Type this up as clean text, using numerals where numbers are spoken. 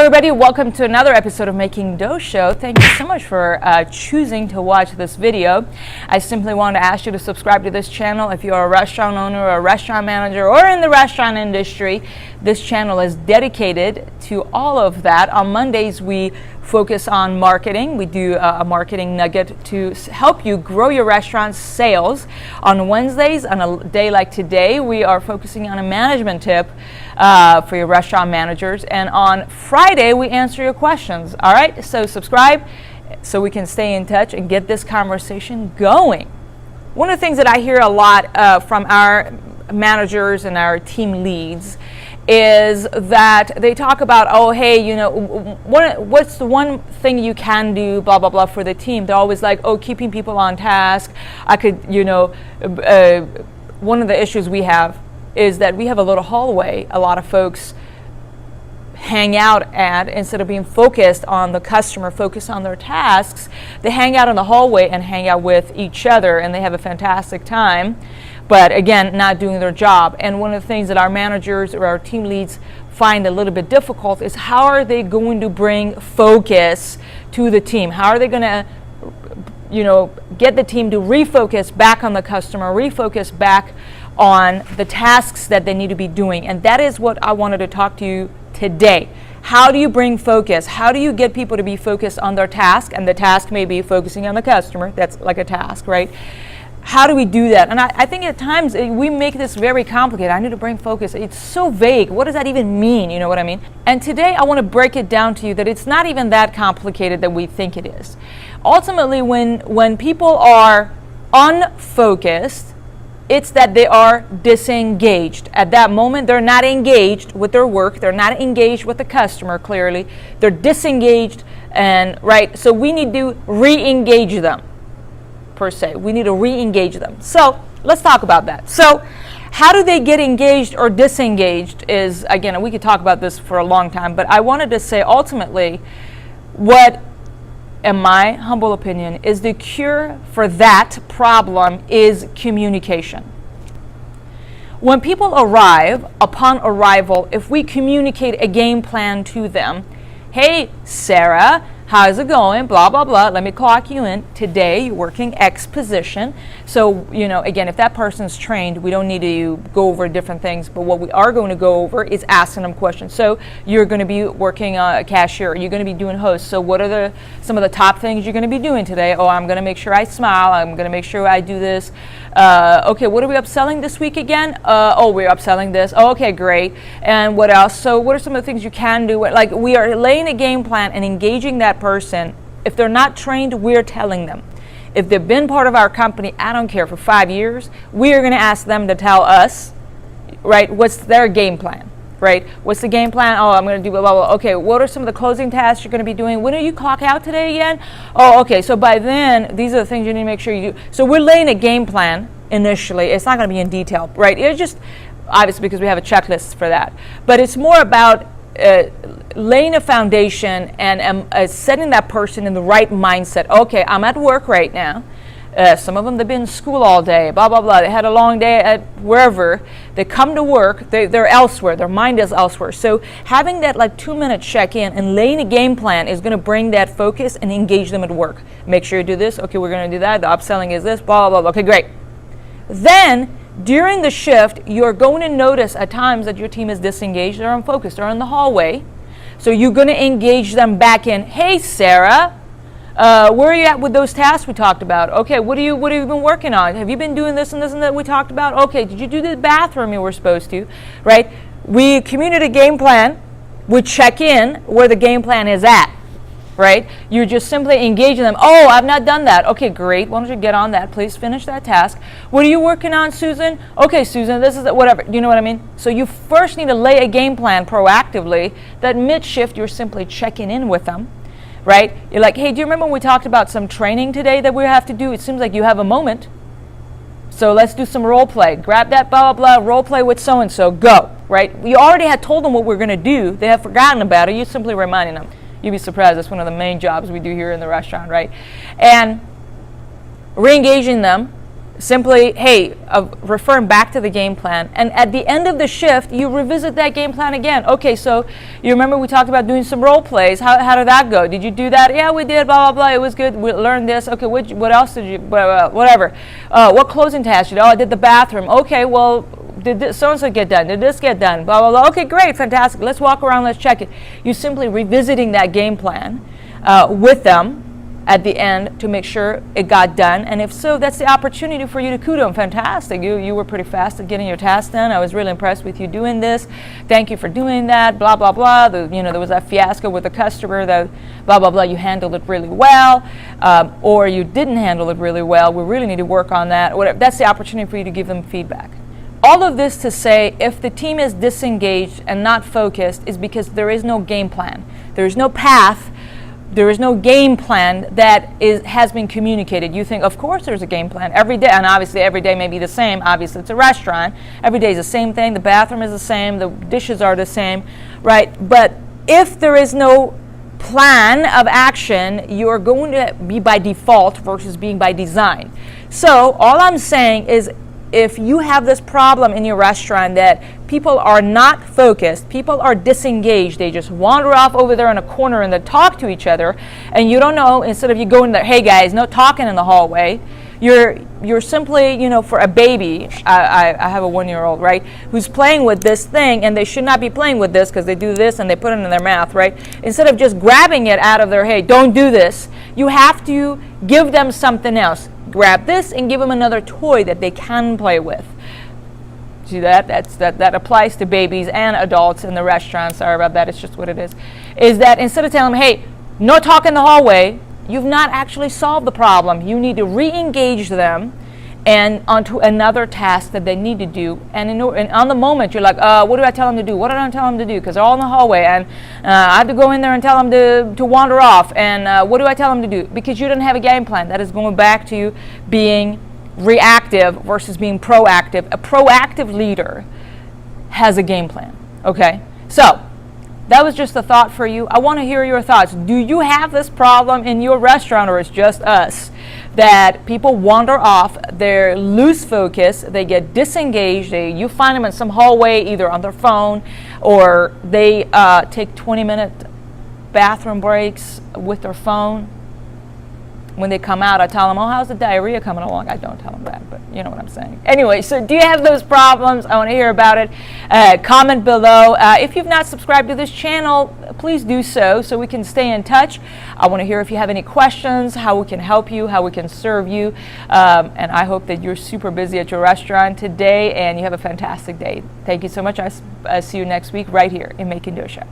everybody, welcome to another episode of Making Dough Show. Thank you so much for choosing to watch this video. I simply want to ask you to subscribe to this channel if you're a restaurant owner or a restaurant manager or in the restaurant industry. This channel is dedicated to all of that. On Mondays, we focus on marketing. We do a marketing nugget to help you grow your restaurant's sales. On Wednesdays, on a day like today, we are focusing on a management tip for your restaurant managers. And on Friday, we answer your questions. All right, so subscribe so we can stay in touch and get this conversation going. One of the things that I hear a lot from our managers and our team leads is that they talk about, oh, hey, you know, what's the one thing you can do, blah, blah, blah, for the team. They're always like, oh, keeping people on task. I could, you know, one of the issues we have is that we have a little hallway a lot of folks hang out at. Instead of being focused on the customer, focused on their tasks, they hang out in the hallway and hang out with each other, and they have a fantastic time, but again, not doing their job. And one of the things that our managers or our team leads find a little bit difficult is how are they going to bring focus to the team? How are they going to, you know, get the team to refocus back on the customer, refocus back on the tasks that they need to be doing? And that is what I wanted to talk to you today. How do you bring focus? How do you get people to be focused on their task? And the task may be focusing on the customer. That's like a task, right? How do we do that? And I think at times we make this very complicated. I need to bring focus. It's so vague. What does that even mean? You know what I mean? And today I want to break it down to you that it's not even that complicated that we think it is. Ultimately, when people are unfocused, it's that they are disengaged. At that moment, they're not engaged with their work. They're not engaged with the customer, clearly. They're disengaged, and right? So we need to re-engage them, per se. We need to re-engage them. So let's talk about that. So how do they get engaged or disengaged is, again, we could talk about this for a long time, but I wanted to say ultimately what, in my humble opinion, is the cure for that problem is communication. When people arrive, upon arrival, if we communicate a game plan to them, hey, Sarah, how's it going? Blah, blah, blah. Let me clock you in. Today, you're working X position. So, you know, again, if that person's trained, we don't need to go over different things. But what we are going to go over is asking them questions. So you're going to be working a cashier. You're going to be doing hosts. So what are some of the top things you're going to be doing today? Oh, I'm going to make sure I smile. I'm going to make sure I do this. Okay, what are we upselling this week again? Oh, we're upselling this. Oh, okay, great. And what else? So what are some of the things you can do? Like, we are laying a game plan and engaging that person. If they're not trained, we're telling them. If they've been part of our company, I don't care, for 5 years, we are going to ask them to tell us, right, what's their game plan, right? What's the game plan? Oh, I'm going to do blah, blah, blah. Okay, what are some of the closing tasks you're going to be doing? When do you clock out today again? Oh, okay, so by then, these are the things you need to make sure you do. So we're laying a game plan initially. It's not going to be in detail, right? It's just, obviously, because we have a checklist for that. But it's more about laying a foundation and setting that person in the right mindset. Okay, I'm at work right now. Some of them, they've been in school all day, blah, blah, blah. They had a long day at wherever. They come to work, they're elsewhere. Their mind is elsewhere. So having that like 2-minute check-in and laying a game plan is going to bring that focus and engage them at work. Make sure you do this. Okay, we're going to do that. The upselling is this, blah, blah, blah. Okay, great. Then during the shift, you're going to notice at times that your team is disengaged or unfocused or in the hallway. So you're going to engage them back in. Hey, Sarah, where are you at with those tasks we talked about? Okay, what have you been working on? Have you been doing this and this and that we talked about? Okay, did you do the bathroom you were supposed to? Right? We communicate a game plan. We check in where the game plan is at. Right? You're just simply engaging them. Oh, I've not done that. Okay, great. Why don't you get on that? Please finish that task. What are you working on, Susan? Okay, Susan, this is whatever. You know what I mean? So you first need to lay a game plan proactively that mid-shift you're simply checking in with them. Right? You're like, hey, do you remember when we talked about some training today that we have to do? It seems like you have a moment. So let's do some role play. Grab that blah, blah, blah, role play with so-and-so. Go. Right? We already had told them what we're going to do. They have forgotten about it. You're simply reminding them. You'd be surprised. That's one of the main jobs we do here in the restaurant, right? And re-engaging them simply, hey, referring back to the game plan. And at the end of the shift, you revisit that game plan again. Okay, so you remember we talked about doing some role plays. How did that go? Did you do that? Yeah, we did, blah, blah, blah. It was good. We learned this. Okay, what else did you, whatever. What closing task did you do? Oh, I did the bathroom. Okay, well, did this so-and-so get done? Did this get done? Blah, blah, blah. Okay, great, fantastic. Let's walk around, let's check it. You're simply revisiting that game plan with them at the end to make sure it got done. And if so, that's the opportunity for you to kudo them. Fantastic. You were pretty fast at getting your task done. I was really impressed with you doing this. Thank you for doing that. Blah, blah, blah. There was that fiasco with the customer that blah, blah, blah. You handled it really well. Or you didn't handle it really well. We really need to work on that. Whatever. That's the opportunity for you to give them feedback. All of this to say, if the team is disengaged and not focused, is because there is no game plan. There is no path. There is no game plan that has been communicated. You think, of course there's a game plan every day, and obviously every day may be the same. Obviously it's a restaurant. Every day is the same thing. The bathroom is the same. The dishes are the same, right? But if there is no plan of action, you're going to be by default versus being by design. So all I'm saying is, if you have this problem in your restaurant that people are not focused, people are disengaged, they just wander off over there in a corner and they talk to each other, and you don't know, instead of you going there, hey guys, no talking in the hallway, you're simply, for a baby, I have a 1-year-old, right, who's playing with this thing, and they should not be playing with this because they do this and they put it in their mouth, right? Instead of just grabbing it out of their, hey, don't do this, you have to give them something else. Grab this and give them another toy that they can play with. See that? That applies to babies and adults in the restaurant. Sorry about that. It's just what it is. Is that instead of telling them, hey, no talk in the hallway, you've not actually solved the problem. You need to re-engage them and onto another task that they need to do. And on the moment, you're like, what do I tell them to do? What did I tell them to do? Because they're all in the hallway, and I have to go in there and tell them to wander off. And what do I tell them to do? Because you didn't have a game plan. That is going back to you being reactive versus being proactive. A proactive leader has a game plan. Okay? So that was just a thought for you. I want to hear your thoughts. Do you have this problem in your restaurant, or it's just us? That people wander off, they lose focus, they get disengaged, you find them in some hallway either on their phone, or they take 20-minute bathroom breaks with their phone. When they come out, I tell them, oh, how's the diarrhea coming along? I don't tell them that, but you know what I'm saying. Anyway, so do you have those problems? I want to hear about it. Comment below. If you've not subscribed to this channel, please do so we can stay in touch. I want to hear if you have any questions, how we can help you, how we can serve you. And I hope that you're super busy at your restaurant today and you have a fantastic day. Thank you so much. I'll see you next week right here in Making Dough Show.